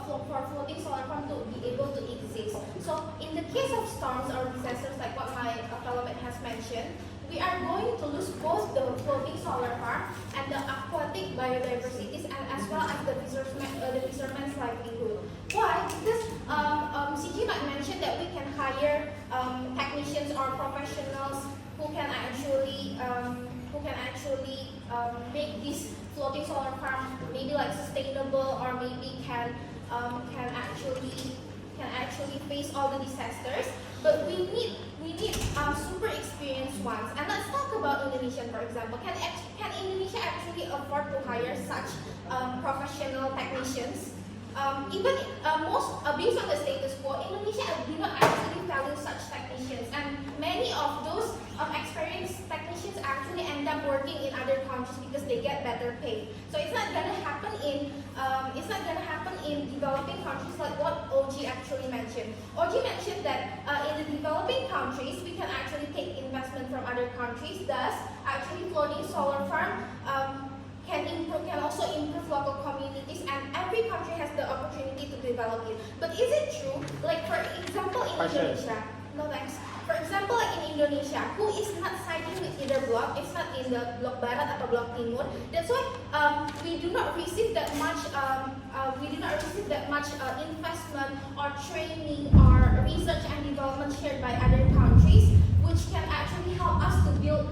for floating solar farm to be able to exist. So in the case of storms or disasters like what my fellow mate has mentioned, we are going to lose both the floating solar farm and the aquatic biodiversities, and as well as the fishermen's livelihood. Why? Because CG might mention that we can hire technicians or professionals who can actually make this floating solar farm maybe like sustainable, or maybe can actually face all the disasters. But we need super experienced ones. And let's talk about Indonesia, for example. Can Indonesia actually afford to hire such professional technicians? Even based on the status quo, Indonesia do not actually value such technicians, and many of those experienced technicians actually end up working in other countries because they get better pay. So it's not gonna happen in developing countries like what OG actually mentioned. OG mentioned that in the developing countries we can actually take investment from other countries. Thus, actually floating solar farm can also improve local communities, and every country has the opportunity to develop it. But is it true? Like for example in Indonesia, no thanks. For example, like in Indonesia, who is not siding with either block, it's not in the block Barat atau block Timur. That's why we do not receive that much investment or training or research and development shared by other countries, which can actually help us to build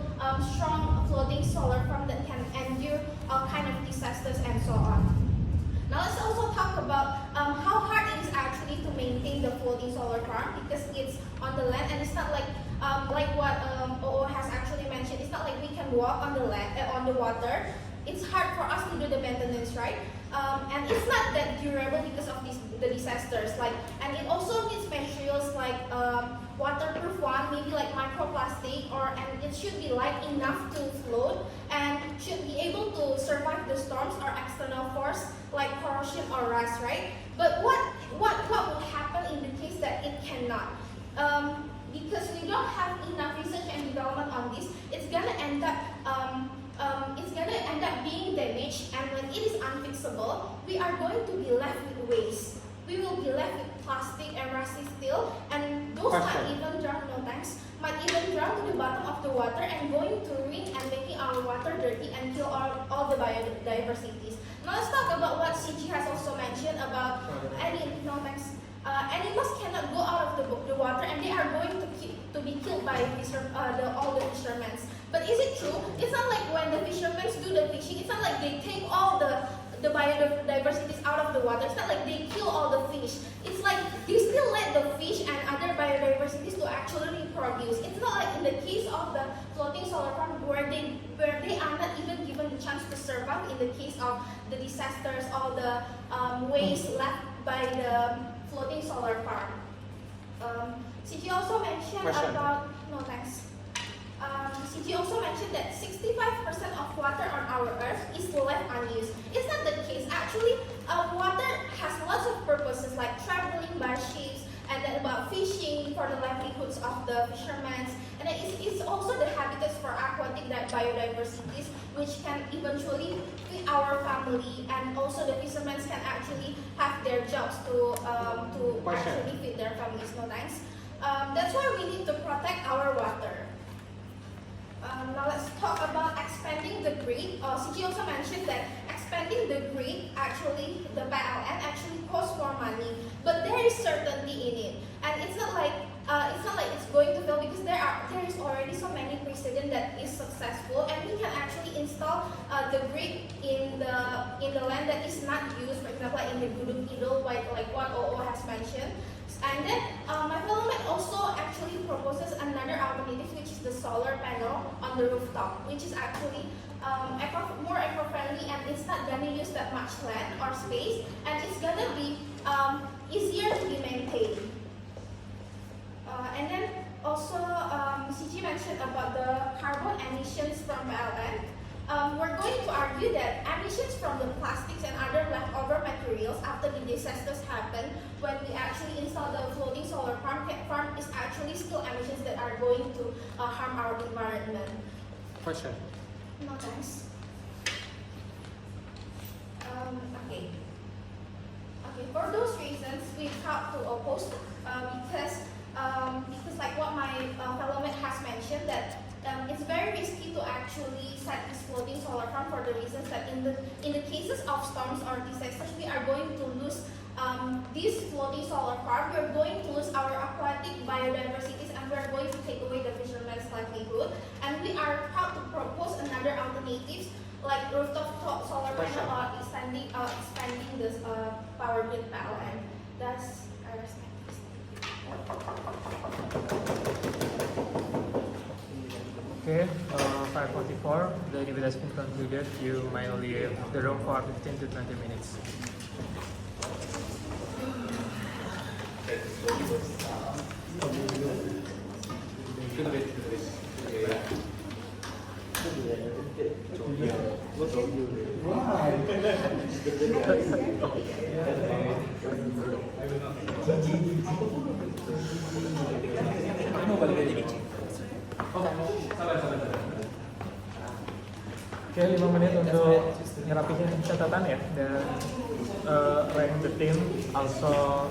strong floating solar farm that can endure all kind of disasters and so on. Now let's also talk about how hard it is actually to maintain the floating solar farm, because it's on the land and it's not like what OO has actually mentioned. It's not like we can walk on the land on the water. It's hard for us to do the maintenance, right? And it's not that durable because of the disasters. And it also needs materials like waterproof one, maybe like microplastic, and it should be light enough to float and should be able to survive the storms or external force like corrosion or rust, right? But what will happen in the case that it cannot? Because we don't have enough research and development on this, it's gonna end up being damaged, and when it is unfixable, we are going to be left with waste. We will be left with plastic and rusty steel, and those might even drown to the bottom of the water and going to ruin and making our water dirty and kill all the biodiversities. Now let's talk about what CG has also mentioned about animals cannot go out of the water, and they are going to be killed by all the fishermen. But is it true? It's not like when the fishermen do the fishing, it's not like they take all the biodiversities out of the water. It's not like they kill all the fish. It's like they still let the fish and other biodiversities to actually reproduce. It's not like in the case of the floating solar farm where they are not even given the chance to survive in the case of the disasters, all the waste left by the floating solar farm. CG also mentioned about CG also mentioned that 65% of water on our Earth is left unused. It's not the case. Actually, water has lots of purposes like traveling by ships, and then about fishing for the livelihoods of the fishermen, and then it's also the habitats for aquatic biodiversities, which can eventually feed our family, and also the fishermen can actually have their jobs to actually feed their families. No thanks. That's why we need to protect our water. Now let's talk about expanding the grid. CG also mentioned that expanding the grid, actually, the PLN actually costs more money, but there is certainty in it, and it's not like it's going to fail, because there is already so many precedent that is successful, and we can actually install the grid in the land that is not used, for example, in the Gunung Kidul, like what OO has mentioned. And then my fellow mate also actually proposes another alternative, which is the solar panel on the rooftop, which is actually more eco-friendly, and it's not gonna use that much land or space, and it's gonna be easier to be maintained. And then also CG mentioned about the carbon emissions from PLN. We're going to argue that emissions from the plastics and other leftover materials after the disasters happen, when we actually install the floating solar farm is actually still emissions that are going to harm our environment. Question. No thanks. Okay. For those for the reasons that in the cases of storms or disasters, we are going to lose this floating solar farm. We are going to lose our aquatic biodiversities, and we are going to take away the fishermen's livelihood. And we are proud to propose another alternatives like rooftop solar panel or expanding this power grid PLN. That's our status. Okay, 5:44. The debate has been concluded. You might leave the room for 15 to 20 minutes. Oke, 5 menit untuk ngerapihin catatan ya, dan rank the team also